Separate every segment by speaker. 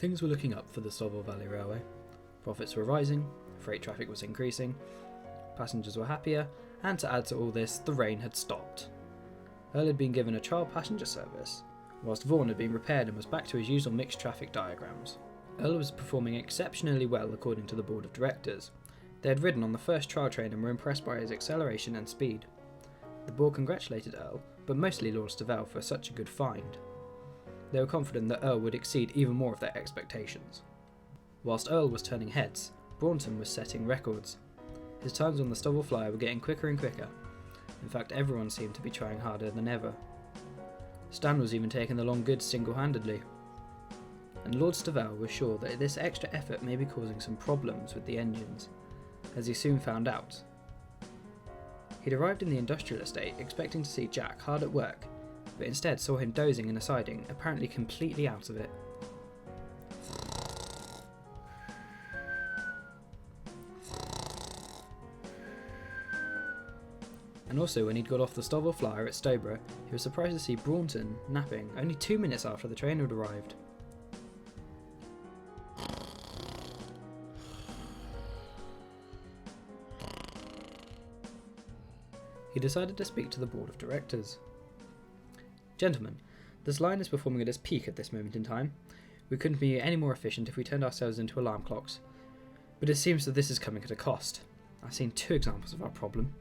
Speaker 1: Things were looking up for the Stovell Valley Railway. Profits were rising, freight traffic was increasing, passengers were happier, and to add to all this, the rain had stopped. Earl had been given a trial passenger service, whilst Vaughan had been repaired and was back to his usual mixed traffic diagrams. Earl was performing exceptionally well according to the board of directors. They had ridden on the first trial train and were impressed by his acceleration and speed. The board congratulated Earl, but mostly Lord Stovell for such a good find. They were confident that Earl would exceed even more of their expectations. Whilst Earl was turning heads, Braunton was setting records. His times on the Stovell Flyer were getting quicker and quicker. In fact, everyone seemed to be trying harder than ever. Stan was even taking the long goods single-handedly. And Lord Stovell was sure that this extra effort may be causing some problems with the engines, as he soon found out. He'd arrived in the industrial estate expecting to see Jack hard at work, but instead saw him dozing in a siding, apparently completely out of it. And also, when he'd got off the Stovell Flyer at Stowborough, he was surprised to see Braunton napping only 2 minutes after the train had arrived. He decided to speak to the board of directors. Gentlemen, this line is performing at its peak at this moment in time. We couldn't be any more efficient if we turned ourselves into alarm clocks. But it seems that this is coming at a cost. I've seen 2 examples of our problem.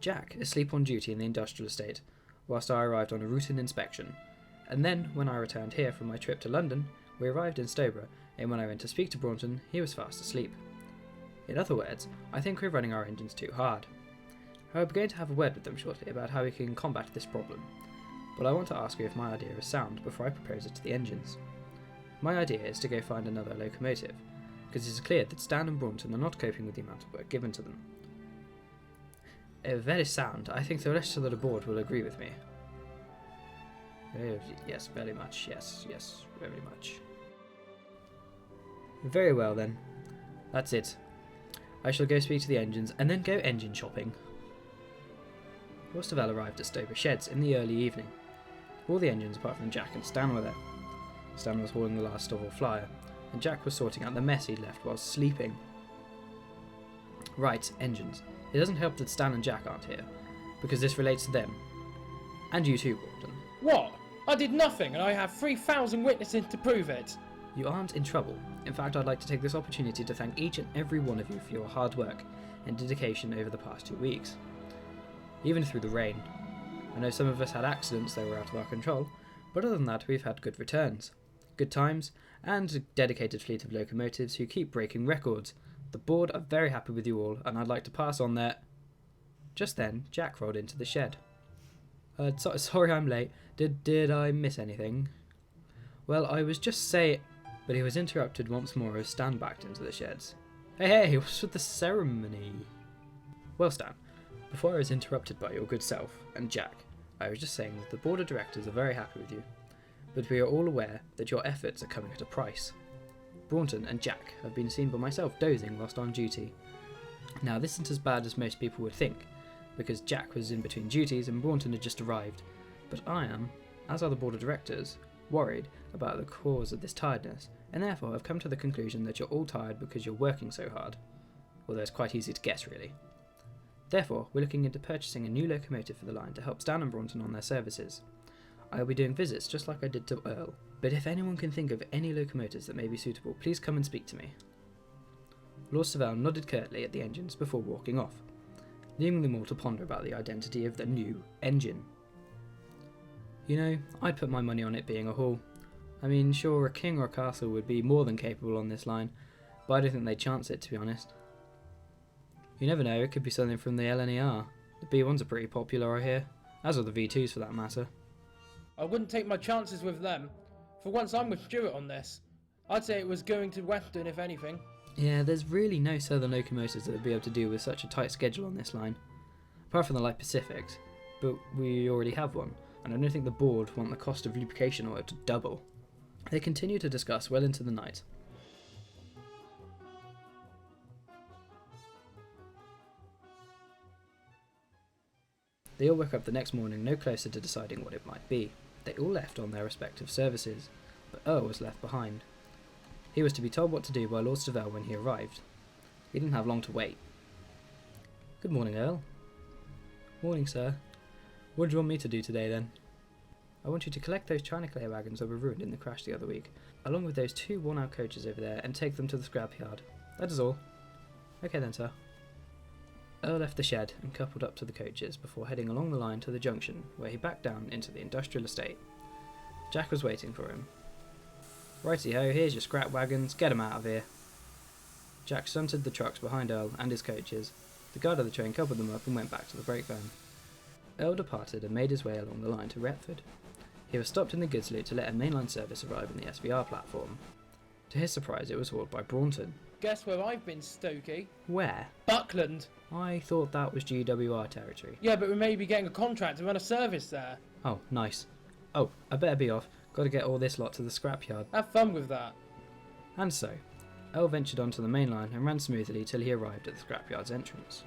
Speaker 1: Jack asleep on duty in the industrial estate, whilst I arrived on a routine inspection. And then, when I returned here from my trip to London, we arrived in Stowborough, and when I went to speak to Braunton, he was fast asleep. In other words, I think we're running our engines too hard. I'm going to have a word with them shortly about how we can combat this problem, but I want to ask you if my idea is sound before I propose it to the engines. My idea is to go find another locomotive, because it is clear that Stan and Braunton are not coping with the amount of work given to them. Very sound. I think the rest of the board will agree with me. Yes, very much. Yes, very much. Very well then. That's it. I shall go speak to the engines and then go engine shopping. Lord Stovell arrived at Stowborough Sheds in the early evening. All the engines apart from Jack and Stan were there. Stan was hauling the last Stovell Flyer, and Jack was sorting out the mess he'd left while sleeping. Right, engines. It doesn't help that Stan and Jack aren't here, because this relates to them. And you too, Braunton.
Speaker 2: What? I did nothing, and I have 3,000 witnesses to prove it.
Speaker 1: You aren't in trouble. In fact, I'd like to take this opportunity to thank each and every one of you for your hard work and dedication over the past 2 weeks. Even through the rain. I know some of us had accidents that were out of our control, but other than that we've had good returns, good times, and a dedicated fleet of locomotives who keep breaking records. The board are very happy with you all, and I'd like to pass on their... Just then, Jack rolled into the shed. Sorry I'm late. Did I miss anything? Well, I was just saying... But he was interrupted once more as Stan backed into the sheds. Hey, what's with the ceremony? Well, Stan, before I was interrupted by your good self and Jack, I was just saying that the board of directors are very happy with you, but we are all aware that your efforts are coming at a price. Braunton and Jack have been seen by myself dozing whilst on duty. Now, this isn't as bad as most people would think, because Jack was in between duties and Braunton had just arrived, but I am, as are the board of directors, worried about the cause of this tiredness, and therefore have come to the conclusion that you're all tired because you're working so hard, although it's quite easy to guess really. Therefore, we're looking into purchasing a new locomotive for the line to help Stan and Braunton on their services. I'll be doing visits just like I did to Earl, but if anyone can think of any locomotives that may be suitable, please come and speak to me. Lord Stovell nodded curtly at the engines before walking off, leaving them all to ponder about the identity of the new engine. You know, I'd put my money on it being a Hall. I mean, sure, a king or a castle would be more than capable on this line, but I don't think they'd chance it, to be honest. You never know, it could be something from the LNER. The B1s are pretty popular, I hear, as are the V2s for that matter.
Speaker 2: I wouldn't take my chances with them. For once I'm with Stuart on this. I'd say it was going to Western if anything.
Speaker 1: Yeah, there's really no southern locomotives that would be able to deal with such a tight schedule on this line. Apart from the light Pacifics, but we already have one, and I don't think the board want the cost of lubrication oil to double. They continue to discuss well into the night. They all woke up the next morning no closer to deciding what it might be. They all left on their respective services, but Earl was left behind. He was to be told what to do by Lord Stovell when he arrived. He didn't have long to wait. Good morning, Earl. Morning, sir. What do you want me to do today, then? I want you to collect those china clay wagons that were ruined in the crash the other week, along with those 2 worn-out coaches over there, and take them to the scrapyard. That is all. Okay then, sir. Earl left the shed and coupled up to the coaches before heading along the line to the junction, where he backed down into the industrial estate. Jack was waiting for him. Righty-ho, here's your scrap wagons, get 'em out of here. Jack shunted the trucks behind Earl and his coaches. The guard of the train coupled them up and went back to the freight van. Earl departed and made his way along the line to Retford. He was stopped in the goods loop to let a mainline service arrive on the SVR platform. To his surprise, it was hauled by Braunton.
Speaker 2: Guess where I've been, Stokey?
Speaker 1: Where?
Speaker 2: Buckland.
Speaker 1: I thought that was GWR territory.
Speaker 2: Yeah, but we may be getting a contract to run a service there.
Speaker 1: Oh, nice. Oh, I better be off. Got to get all this lot to the scrapyard.
Speaker 2: Have fun with that.
Speaker 1: And so, Earl ventured onto the main line and ran smoothly till he arrived at the scrapyard's entrance.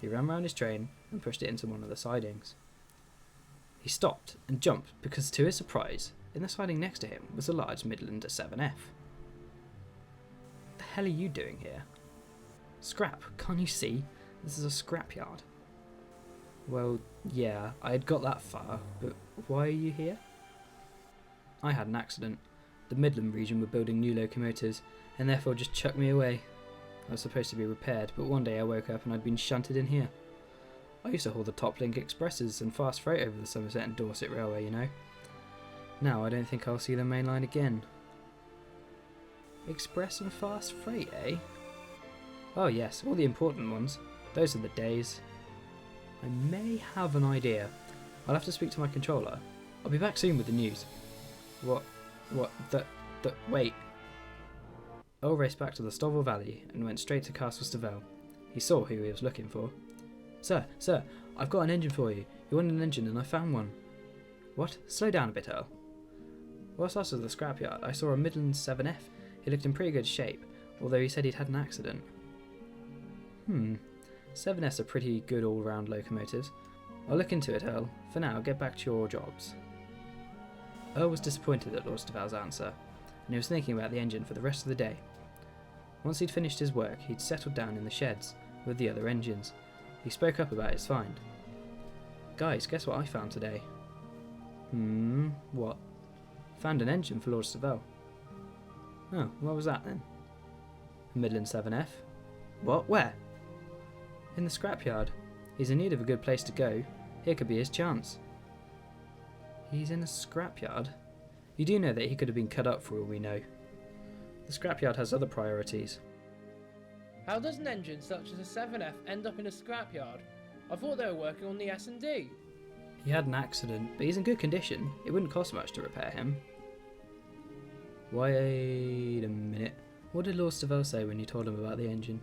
Speaker 1: He ran round his train and pushed it into one of the sidings. He stopped and jumped because, to his surprise, in the siding next to him was a large Midlander 7F. What the hell are you doing here? Scrap, can't you see? This is a scrapyard. Well, yeah, I had got that far, but why are you here? I had an accident. The Midland region were building new locomotives, and therefore just chucked me away. I was supposed to be repaired, but one day I woke up and I'd been shunted in here. I used to haul the top link expresses and fast freight over the Somerset and Dorset Railway, you know. Now I don't think I'll see the main line again. Express and fast freight, eh? Oh yes, all the important ones. Those are the days. I may have an idea. I'll have to speak to my controller. I'll be back soon with the news. Wait. Earl raced back to the Stovell Valley and went straight to Castle Stovell. He saw who he was looking for. Sir, I've got an engine for you. You wanted an engine and I found one. What? Slow down a bit, Earl. Whilst I was at the scrapyard, I saw a Midland 7F. He looked in pretty good shape, although he said he'd had an accident. 7Fs are pretty good all-round locomotives. I'll look into it, Earl. For now, get back to your jobs. Earl was disappointed at Lord Stovell's answer, and he was thinking about the engine for the rest of the day. Once he'd finished his work, he'd settled down in the sheds with the other engines. He spoke up about his find. Guys, guess what I found today? What? Found an engine for Lord Stovell. Oh, what was that then? A Midland 7F. What? Where? In the scrapyard. He's in need of a good place to go. Here could be his chance. He's in a scrapyard? You do know that he could have been cut up for all we know. The scrapyard has other priorities.
Speaker 2: How does an engine such as a 7F end up in a scrapyard? I thought they were working on the S&D.
Speaker 1: He had an accident, but he's in good condition. It wouldn't cost much to repair him. Wait a minute. What did Lord Stovell say when you told him about the engine?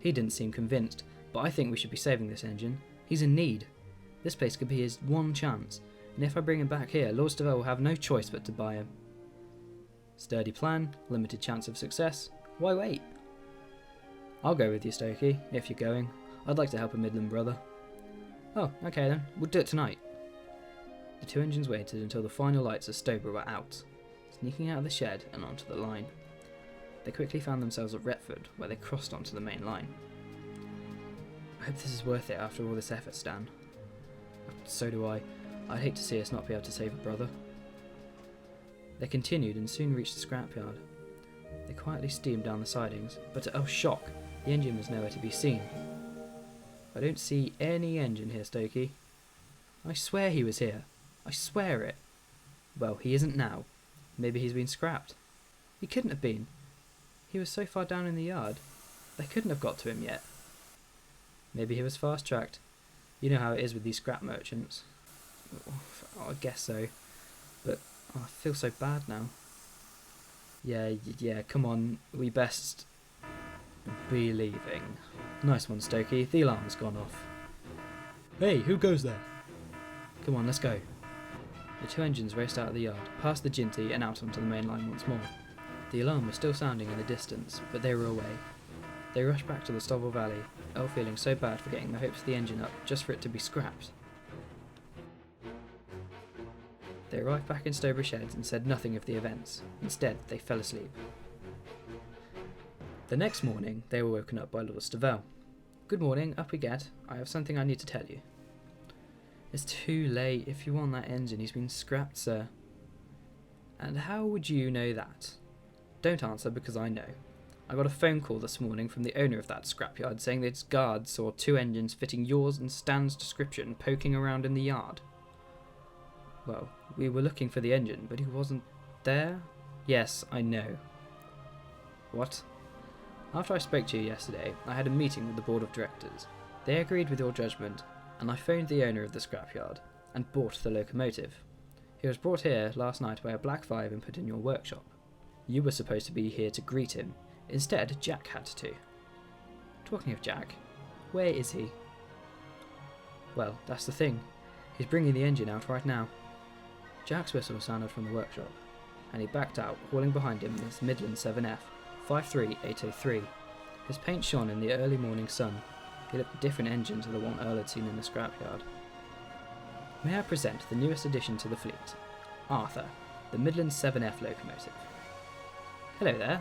Speaker 1: He didn't seem convinced, but I think we should be saving this engine. He's in need. This place could be his one chance, and if I bring him back here, Lord Stovell will have no choice but to buy him. Sturdy plan, limited chance of success. Why wait? I'll go with you, Stokey, if you're going. I'd like to help a Midland brother. Oh, okay then. We'll do it tonight. The 2 engines waited until the final lights of Stober were out, sneaking out of the shed and onto the line. They quickly found themselves at Retford, where they crossed onto the main line. I hope this is worth it after all this effort, Stan. So do I. I'd hate to see us not be able to save a brother. They continued and soon reached the scrapyard. They quietly steamed down the sidings, but to El's shock, the engine was nowhere to be seen. I don't see any engine here, Stokey. I swear he was here. I swear it. Well, he isn't now. Maybe he's been scrapped. He couldn't have been. He was so far down in the yard. They couldn't have got to him yet. Maybe he was fast-tracked. You know how it is with these scrap merchants. Oh, I guess so. But I feel so bad now. Yeah, come on. We best be leaving. Nice one, Stokey. The alarm's gone off. Hey, who goes there? Come on, let's go. The 2 engines raced out of the yard, past the Ginty and out onto the main line once more. The alarm was still sounding in the distance, but they were away. They rushed back to the Stovell Valley, Elle feeling so bad for getting the hopes of the engine up just for it to be scrapped. They arrived back in Stowbridge Sheds and said nothing of the events. Instead, they fell asleep. The next morning, they were woken up by Lord Stovell. "Good morning, up we get. I have something I need to tell you." "It's too late. If you want that engine, he's been scrapped, sir." "And how would you know that?" "Don't answer, because I know. I got a phone call this morning from the owner of that scrapyard saying that its guards saw 2 engines fitting yours and Stan's description poking around in the yard." "Well, we were looking for the engine, but he wasn't there." "Yes, I know." "What?" "After I spoke to you yesterday, I had a meeting with the board of directors. They agreed with your judgment, and I phoned the owner of the scrapyard and bought the locomotive. He was brought here last night by a Black 5 and put in your workshop. You were supposed to be here to greet him. Instead, Jack had to." "Talking of Jack, where is he?" "Well, that's the thing. He's bringing the engine out right now." Jack's whistle sounded from the workshop, and he backed out, hauling behind him his Midland 7F 53803. His paint shone in the early morning sun. He looked a different engine to the one Earl had seen in the scrapyard. "May I present the newest addition to the fleet, Arthur, the Midland 7F locomotive." "Hello there.